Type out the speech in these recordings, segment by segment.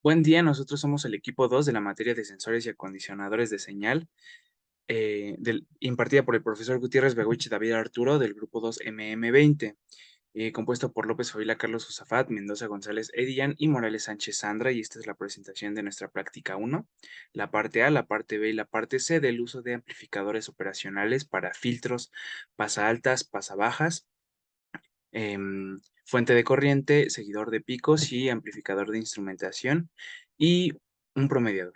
Buen día, nosotros somos el equipo 2 de la materia de sensores y acondicionadores de señal, impartida por el profesor Gutiérrez Begoich David Arturo del grupo 2 MM20, compuesto por López Favila, Carlos Josafat, Mendoza González Edian y Morales Sánchez Sandra, y esta es la presentación de nuestra práctica 1, la parte A, la parte B y la parte C del uso de amplificadores operacionales para filtros, pasa altas, pasa bajas, fuente de corriente, seguidor de picos y amplificador de instrumentación y un promediador.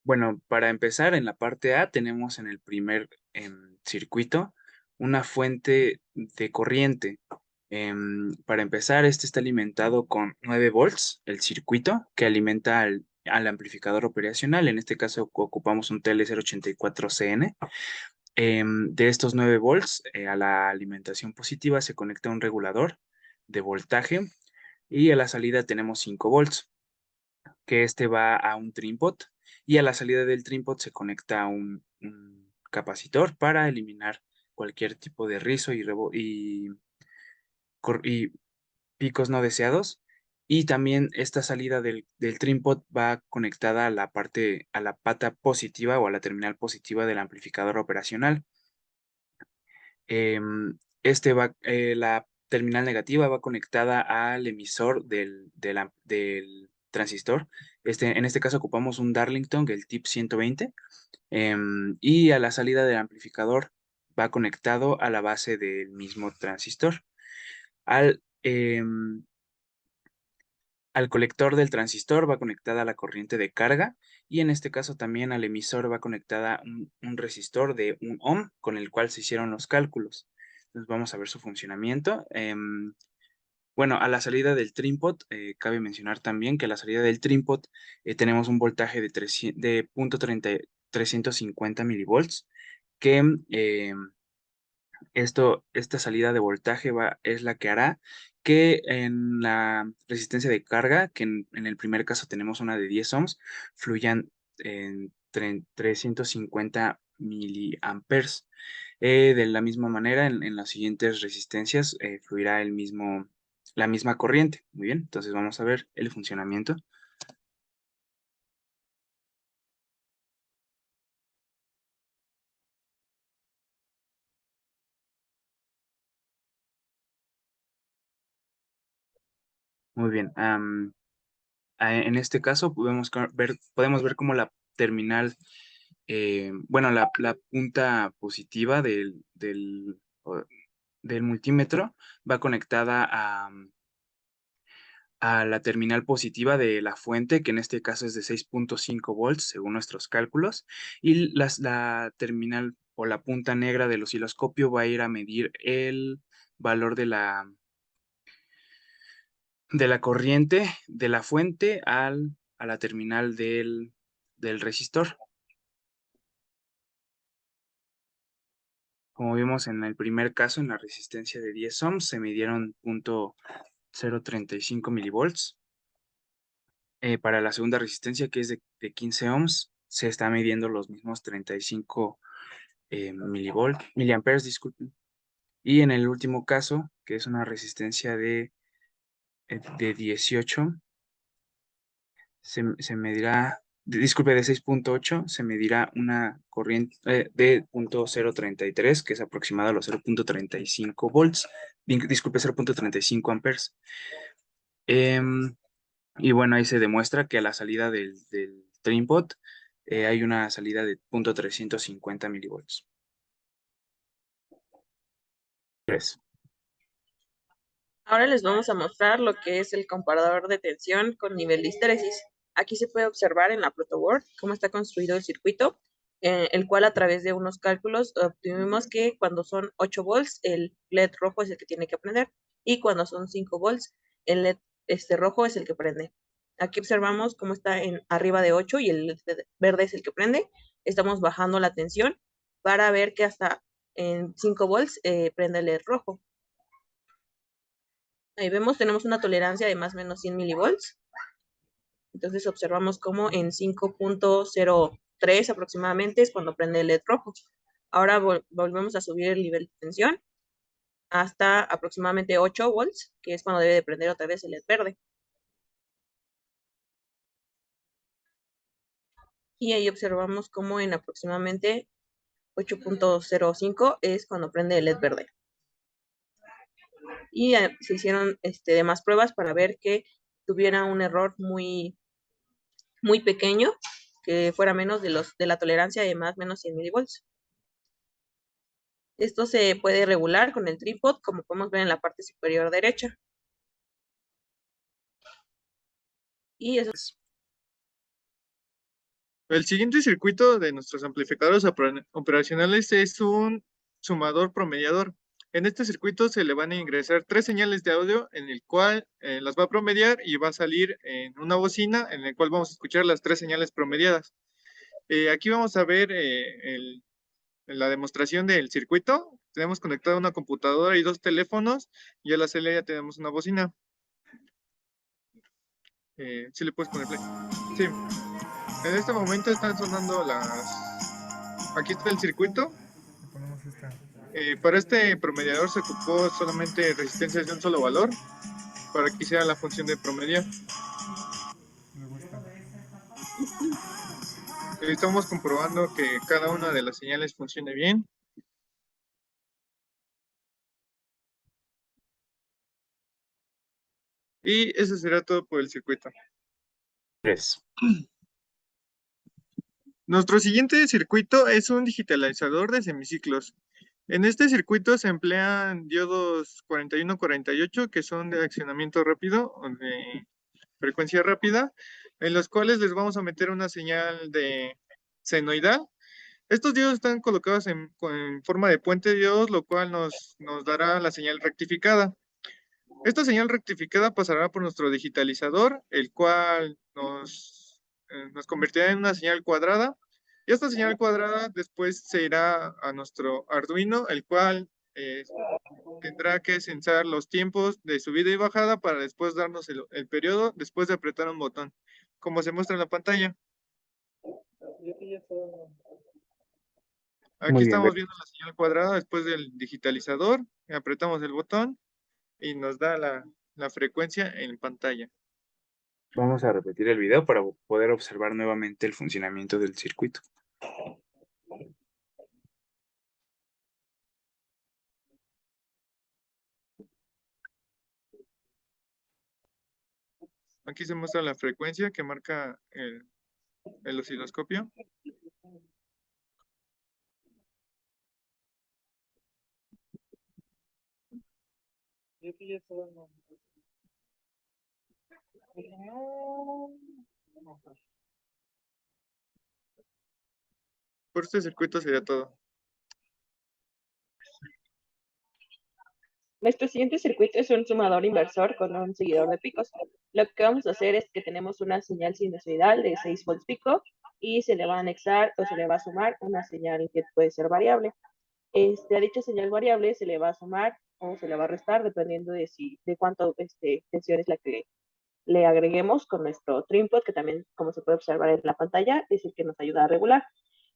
Bueno, para empezar, en la parte A tenemos en el primer circuito una fuente de corriente. Para empezar, este está alimentado con 9 volts, el circuito que alimenta al amplificador operacional. En este caso ocupamos un TL084CN. De estos 9 volts, a la alimentación positiva se conecta un regulador de voltaje y a la salida tenemos 5 volts, que este va a un trinpot, y a la salida del trinpot se conecta un capacitor para eliminar cualquier tipo de rizo y picos no deseados. Y también esta salida del trinpot va conectada a a la pata positiva o a la terminal positiva del amplificador operacional. La terminal negativa va conectada al emisor del transistor. En este caso ocupamos un Darlington, el tip 120, y a la salida del amplificador va conectado a la base del mismo transistor. Al, em, Al colector del transistor va conectada la corriente de carga, y en este caso también al emisor va conectada un resistor de 1 ohm con el cual se hicieron los cálculos. Entonces vamos a ver su funcionamiento. Bueno, a la salida del trinpot, cabe mencionar también que a la salida del trinpot tenemos un voltaje de 350 milivolts, que esta salida de voltaje es la que hará que en la resistencia de carga, que en el primer caso tenemos una de 10 ohms, fluyan en 350 miliamperes. De la misma manera, en las siguientes resistencias fluirá la misma corriente. Muy bien, entonces vamos a ver el funcionamiento. Muy bien. En este caso podemos ver cómo la terminal, bueno, la punta positiva del multímetro va conectada a la terminal positiva de la fuente, que en este caso es de 6.5 volts según nuestros cálculos, y la terminal o la punta negra del osciloscopio va a ir a medir el valor de la corriente de la fuente a la terminal del resistor. Como vimos en el primer caso, en la resistencia de 10 ohms, se midieron 0.035 milivolts. Para la segunda resistencia, que es de 15 ohms, se está midiendo los mismos 35 miliamperes, disculpen. Y en el último caso, que es una resistencia de 18, se medirá, disculpe, de 6.8, se medirá una corriente de 0.033, que es aproximada a los 0.35 volts, disculpe, 0.35 amperes. Y bueno, ahí se demuestra que a la salida del trinpot hay una salida de 0.350 milivolts. 3. Ahora les vamos a mostrar lo que es el comparador de tensión con nivel de histéresis. Aquí se puede observar en la protoboard cómo está construido el circuito, el cual a través de unos cálculos obtuvimos que cuando son 8 volts, el LED rojo es el que tiene que prender, y cuando son 5 volts, el LED rojo es el que prende. Aquí observamos cómo está arriba de 8 y el LED verde es el que prende. Estamos bajando la tensión para ver que hasta en 5 volts prende el LED rojo. Ahí vemos, tenemos una tolerancia de más o menos 100 milivolts. Entonces observamos como en 5.03 aproximadamente es cuando prende el LED rojo. Ahora volvemos a subir el nivel de tensión hasta aproximadamente 8 volts, que es cuando debe de prender otra vez el LED verde. Y ahí observamos como en aproximadamente 8.05 es cuando prende el LED verde. Y se hicieron demás pruebas para ver que tuviera un error muy, muy pequeño, que fuera menos de la tolerancia de más menos 100 milivolts. Esto se puede regular con el trípode, como podemos ver en la parte superior derecha. Y eso es. El siguiente circuito de nuestros amplificadores operacionales es un sumador promediador. En este circuito se le van a ingresar 3 señales de audio en el cual las va a promediar y va a salir en una bocina en el cual vamos a escuchar las 3 señales promediadas. Aquí vamos a ver la demostración del circuito. Tenemos conectada una computadora y 2 teléfonos y a la salida ya tenemos una bocina. ¿Sí le puedes poner play? Sí. En este momento están sonando Aquí está el circuito. Para este promediador se ocupó solamente resistencias de un solo valor para que hiciera la función de promediar. Estamos comprobando que cada una de las señales funcione bien. Y eso será todo por el circuito. 3. Nuestro siguiente circuito es un digitalizador de semiciclos. En este circuito se emplean diodos 4148 que son de accionamiento rápido o de frecuencia rápida, en los cuales les vamos a meter una señal de senoidal. Estos diodos están colocados en forma de puente de diodos, lo cual nos dará la señal rectificada. Esta señal rectificada pasará por nuestro digitalizador, el cual nos convertirá en una señal cuadrada. Y esta señal cuadrada después se irá a nuestro Arduino, el cual tendrá que censar los tiempos de subida y bajada para después darnos el periodo después de apretar un botón, como se muestra en la pantalla. Aquí Muy bien, estamos viendo la señal cuadrada después del digitalizador, apretamos el botón y nos da la frecuencia en pantalla. vamos a repetir el video para poder observar nuevamente el funcionamiento del circuito. Aquí se muestra la frecuencia que marca el osciloscopio. Por este circuito sería todo. Nuestro siguiente circuito es un sumador inversor con un seguidor de picos. Lo que vamos a hacer es que tenemos una señal sinusoidal de 6 volts pico y se le va a anexar o se le va a sumar una señal que puede ser variable. A dicha señal variable se le va a sumar o se le va a restar dependiendo de cuánto tensión es la que le agreguemos con nuestro trinpod, que también, como se puede observar en la pantalla, es el que nos ayuda a regular.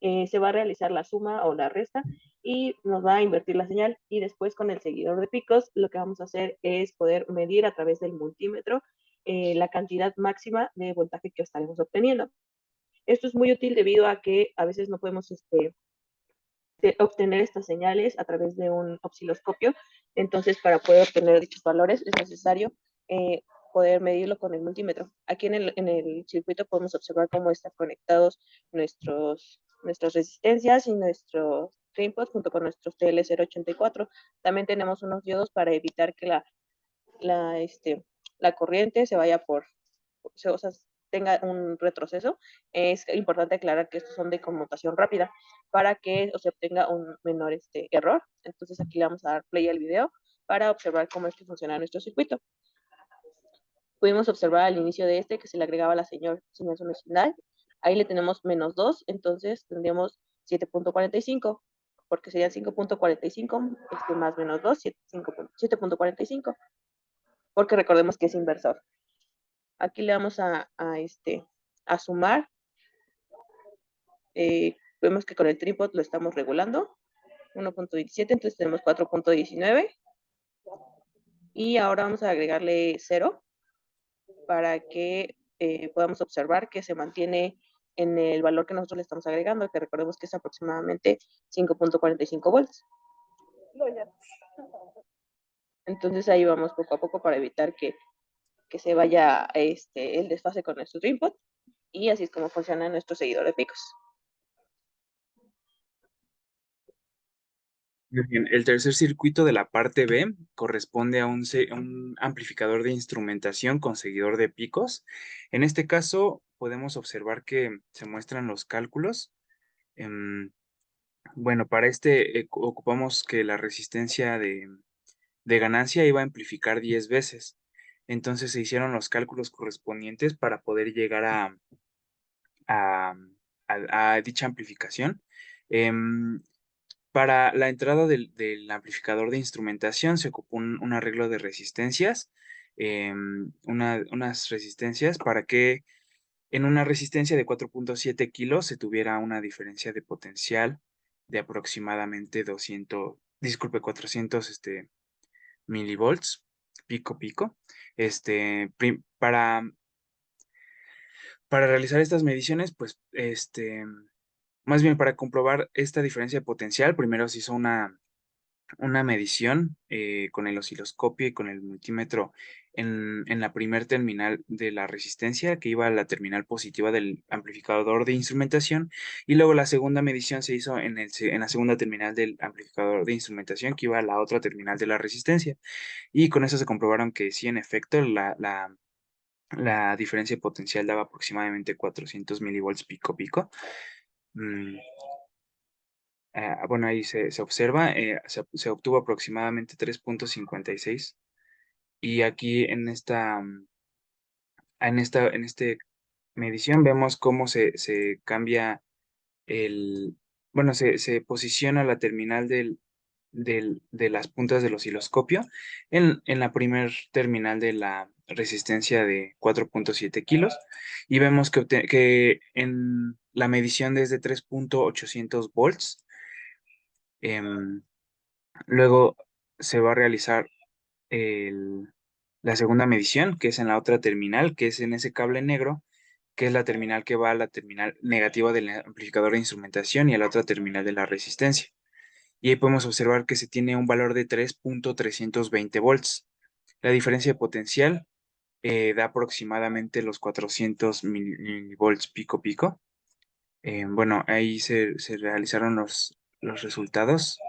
Se va a realizar la suma o la resta y nos va a invertir la señal. Y después con el seguidor de picos, lo que vamos a hacer es poder medir a través del multímetro la cantidad máxima de voltaje que estaremos obteniendo. Esto es muy útil debido a que a veces no podemos obtener estas señales a través de un osciloscopio. Entonces, para poder obtener dichos valores es necesario poder medirlo con el multímetro. Aquí en el circuito podemos observar cómo están conectados nuestras resistencias y nuestro input junto con nuestros TL084. También tenemos unos diodos para evitar que la corriente se vaya o sea, tenga un retroceso. Es importante aclarar que estos son de conmutación rápida para que se obtenga un menor error. Entonces aquí le vamos a dar play al video para observar cómo es que funciona nuestro circuito. Pudimos observar al inicio de que se le agregaba la señal sinusoidal. Ahí le tenemos -2, entonces tendríamos 7.45, porque serían 5.45 más -2, 7.45, porque recordemos que es inversor. Aquí le vamos a sumar. Vemos que con el trípode lo estamos regulando. 1.17, entonces tenemos 4.19. Y ahora vamos a agregarle 0 para que podamos observar que se mantiene en el valor que nosotros le estamos agregando, que recordemos que es aproximadamente 5.45 volts. Entonces ahí vamos poco a poco para evitar que se vaya el desfase con nuestro input, y así es como funciona nuestro seguidor de picos. Muy bien, el tercer circuito de la parte B corresponde a un amplificador de instrumentación con seguidor de picos. En este caso, podemos observar que se muestran los cálculos. Bueno, para este ocupamos que la resistencia de ganancia iba a amplificar 10 veces. Entonces se hicieron los cálculos correspondientes para poder llegar a- a dicha amplificación. Em, para la entrada del amplificador de instrumentación se ocupó un arreglo de resistencias, unas resistencias para que en una resistencia de 4.7 kilos se tuviera una diferencia de potencial de aproximadamente 400 milivolts, pico pico. Para realizar estas mediciones, pues, más bien para comprobar esta diferencia de potencial, primero se hizo una medición con el osciloscopio y con el multímetro en la primer terminal de la resistencia que iba a la terminal positiva del amplificador de instrumentación, y luego la segunda medición se hizo en la segunda terminal del amplificador de instrumentación que iba a la otra terminal de la resistencia, y con eso se comprobaron que sí, en efecto, la diferencia de potencial daba aproximadamente 400 milivolts pico pico. Mm, bueno, ahí se observa, se obtuvo aproximadamente 3.56. Y aquí en este medición vemos cómo se cambia bueno, se posiciona la terminal de las puntas del osciloscopio en la primer terminal de la resistencia de 4.7 kilos, y vemos que en la medición desde 3.800 volts. em, Luego se va a realizar la segunda medición, que es en la otra terminal, que es en ese cable negro, que es la terminal que va a la terminal negativa del amplificador de instrumentación y a la otra terminal de la resistencia. Y ahí podemos observar que se tiene un valor de 3.320 volts. La diferencia de potencial da aproximadamente los 400 milivolts pico pico. Bueno, ahí se realizaron los resultados.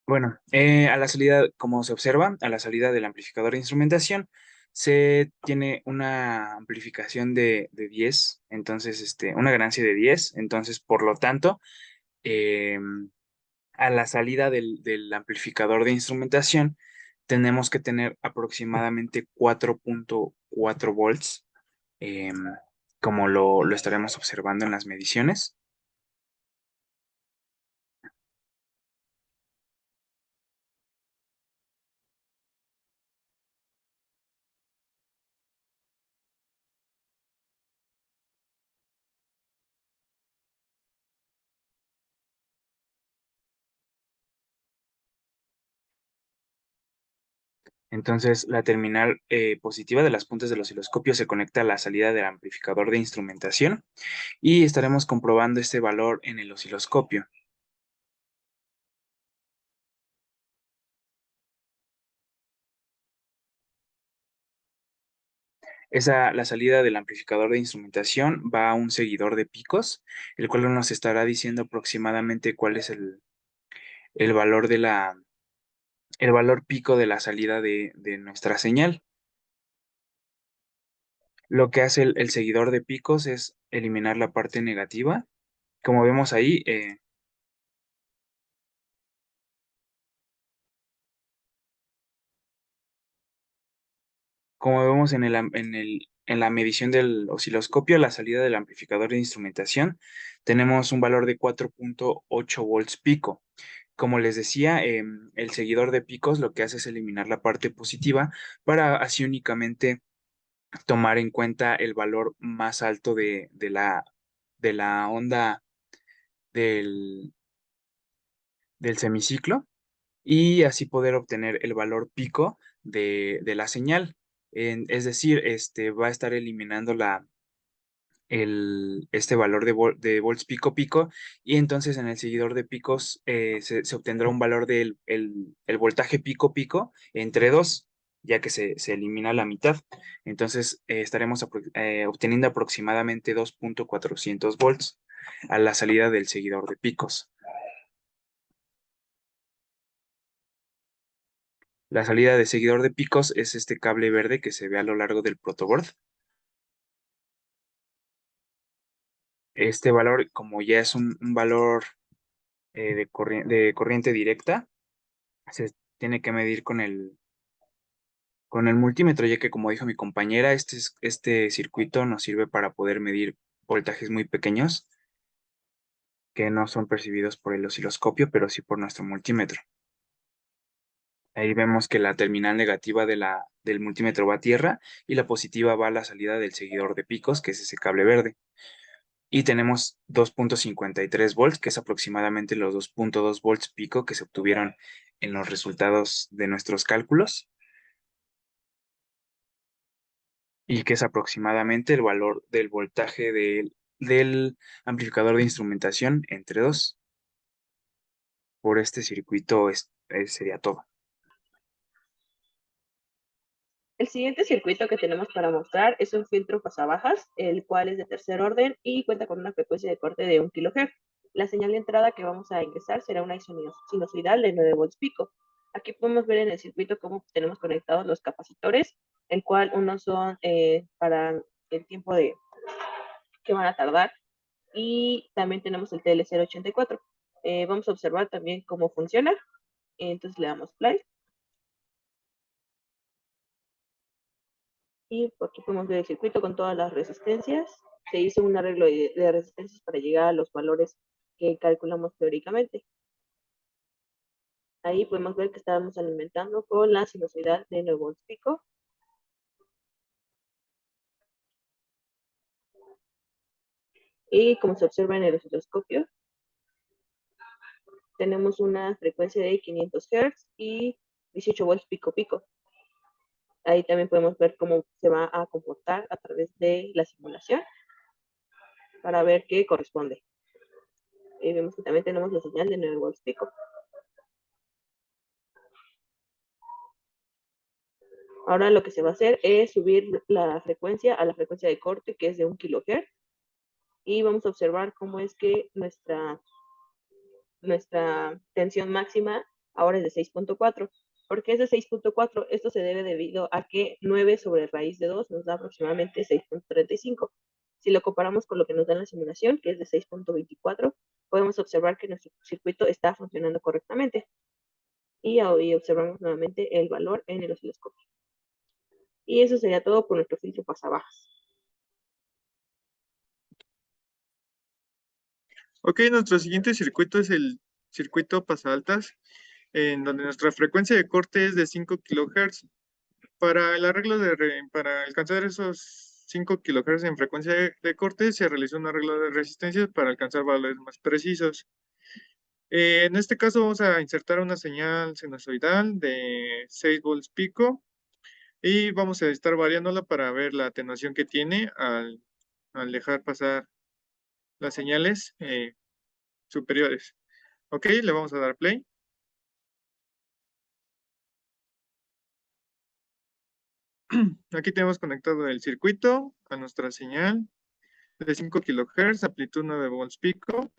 Bueno, a la salida, como se observa, a la salida del amplificador de instrumentación, se tiene una amplificación de 10, entonces, una ganancia de 10, entonces, por lo tanto, eh, a la salida del amplificador de instrumentación, tenemos que tener aproximadamente 4.4 volts, eh, como lo estaremos observando en las mediciones. Entonces, la terminal positiva de las puntas del osciloscopio se conecta a la salida del amplificador de instrumentación y estaremos comprobando este valor en el osciloscopio. La salida del amplificador de instrumentación va a un seguidor de picos, el cual nos estará diciendo aproximadamente cuál es el valor el valor pico de la salida de nuestra señal. Lo que hace el seguidor de picos es eliminar la parte negativa. Como vemos ahí, como vemos en la medición del osciloscopio, la salida del amplificador de instrumentación, tenemos un valor de 4.8 volts pico. Como les decía, el seguidor de picos lo que hace es eliminar la parte positiva para así únicamente tomar en cuenta el valor más alto de la onda del, del semiciclo. y así poder obtener el valor pico de la señal. Es decir, va a estar eliminando este valor de volts pico pico, y entonces en el seguidor de picos se obtendrá un valor del el voltaje pico pico entre 2, ya que se elimina la mitad. Entonces estaremos obteniendo aproximadamente 2.400 volts a la salida del seguidor de picos. La salida de seguidor de picos es este cable verde que se ve a lo largo del protoboard. Este valor, como ya es un valor de corriente directa, se tiene que medir con el multímetro, ya que como dijo mi compañera, este circuito nos sirve para poder medir voltajes muy pequeños que no son percibidos por el osciloscopio, pero sí por nuestro multímetro. Ahí vemos que la terminal negativa del multímetro va a tierra y la positiva va a la salida del seguidor de picos, que es ese cable verde. Y tenemos 2.53 volts, que es aproximadamente los 2.2 volts pico que se obtuvieron en los resultados de nuestros cálculos, y que es aproximadamente el valor del voltaje del amplificador de instrumentación entre 2. Por este circuito sería todo. El siguiente circuito que tenemos para mostrar es un filtro pasabajas, el cual es de tercer orden y cuenta con una frecuencia de corte de 1 kHz. La señal de entrada que vamos a ingresar será una sinusoidal de 9 volts pico. Aquí podemos ver en el circuito cómo tenemos conectados los capacitores, el cual unos son para el tiempo que van a tardar, y también tenemos el TL084. Vamos a observar también cómo funciona. Entonces le damos play. Y por aquí podemos ver el circuito con todas las resistencias. Se hizo un arreglo de resistencias para llegar a los valores que calculamos teóricamente. Ahí podemos ver que estábamos alimentando con la sinusoidal de 9 volts pico. Y como se observa en el osciloscopio, tenemos una frecuencia de 500 Hz y 18 volts pico pico. Ahí también podemos ver cómo se va a comportar a través de la simulación para ver qué corresponde. Y vemos que también tenemos la señal de 9 volts pico. Ahora lo que se va a hacer es subir la frecuencia a la frecuencia de corte, que es de 1 kHz, y vamos a observar cómo es que nuestra tensión máxima ahora es de 6.4. ¿Por qué es de 6.4? Esto se debe debido a que 9 sobre raíz de 2 nos da aproximadamente 6.35. Si lo comparamos con lo que nos da en la simulación, que es de 6.24, podemos observar que nuestro circuito está funcionando correctamente. Y hoy observamos nuevamente el valor en el osciloscopio. Y eso sería todo por nuestro filtro pasabajas. Ok, nuestro siguiente circuito es el circuito pasaltas, en donde nuestra frecuencia de corte es de 5 kHz. Para el arreglo para alcanzar esos 5 kHz en frecuencia de corte, se realizó un arreglo de resistencias para alcanzar valores más precisos. En este caso vamos a insertar una señal sinusoidal de 6 volts pico y vamos a estar variándola para ver la atenuación que tiene al dejar pasar las señales superiores. Ok, le vamos a dar play. Aquí tenemos conectado el circuito a nuestra señal de 5 kHz, amplitud 9 volts pico.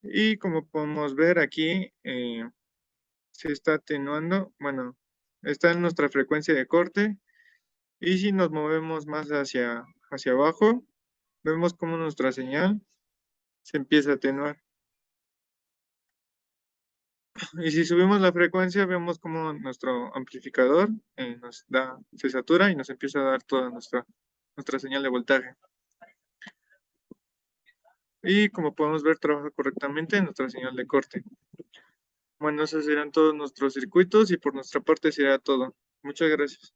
Y como podemos ver aquí, se está atenuando, bueno, está en nuestra frecuencia de corte. Y si nos movemos más hacia abajo, vemos como nuestra señal se empieza a atenuar. Y si subimos la frecuencia, vemos como nuestro amplificador se satura y nos empieza a dar toda nuestra señal de voltaje. Y como podemos ver, trabaja correctamente en nuestra señal de corte. Bueno, esos serán todos nuestros circuitos y por nuestra parte será todo. Muchas gracias.